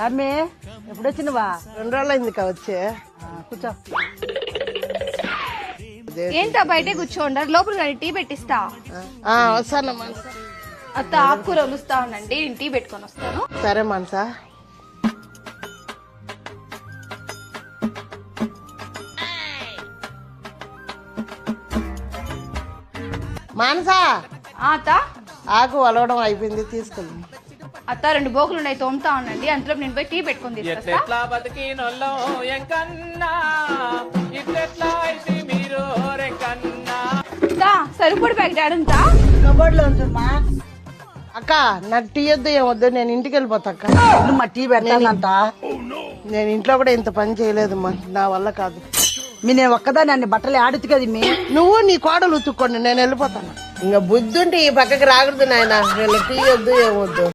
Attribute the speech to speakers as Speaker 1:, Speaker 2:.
Speaker 1: రమ్మి ఎప్పుడు వచ్చినవా?
Speaker 2: 2 రోజులైంది వచ్చే.
Speaker 1: కూర్చో.
Speaker 3: ఏంటా బయటే కూర్చోండారు, లోపల రండి, టీ పెట్టిస్తా.
Speaker 2: వస్తాను మనసా.
Speaker 3: అత్త ఆకుకూర వలుస్తా ఉండండి, నేను టీ పెట్టుకొని వస్తాను.
Speaker 2: సరే మనసా. మానసా,
Speaker 3: అత్త
Speaker 2: ఆకు వలవడం అయిపోయింది, తీసుకెళ్ళి.
Speaker 3: అత్త 2 బోకులు ఉన్నాయి, తోముతా ఉండండి, అంతలో నేను పోయి టీ పెట్టుకొని తీసుకొస్తా. సరుకుడు ప్యాకెట్ ఆడుంతా
Speaker 1: కబోర్డ్ లో ఉంచమ్మా.
Speaker 2: అక్క నాకు టీ వద్దు ఏమొద్దు, నేను ఇంటికి వెళ్ళిపోతా అక్క.
Speaker 1: మా టీ పెడతానంట.
Speaker 2: నేను ఇంట్లో కూడా ఇంత పని చేయలేదు నా వల్ల కాదు.
Speaker 1: నేను ఒక్కదాన్ని అన్ని బట్టలు ఆడుతు కదా
Speaker 2: నువ్వు నీ కోడలు ఉతుక్కోండి, నేను వెళ్ళిపోతాను. ఇంకా బుద్ధి ఉంటే ఈ పక్కకి రాకూడదు నాయన. వీళ్ళ టీ వద్దు ఏమొద్దు.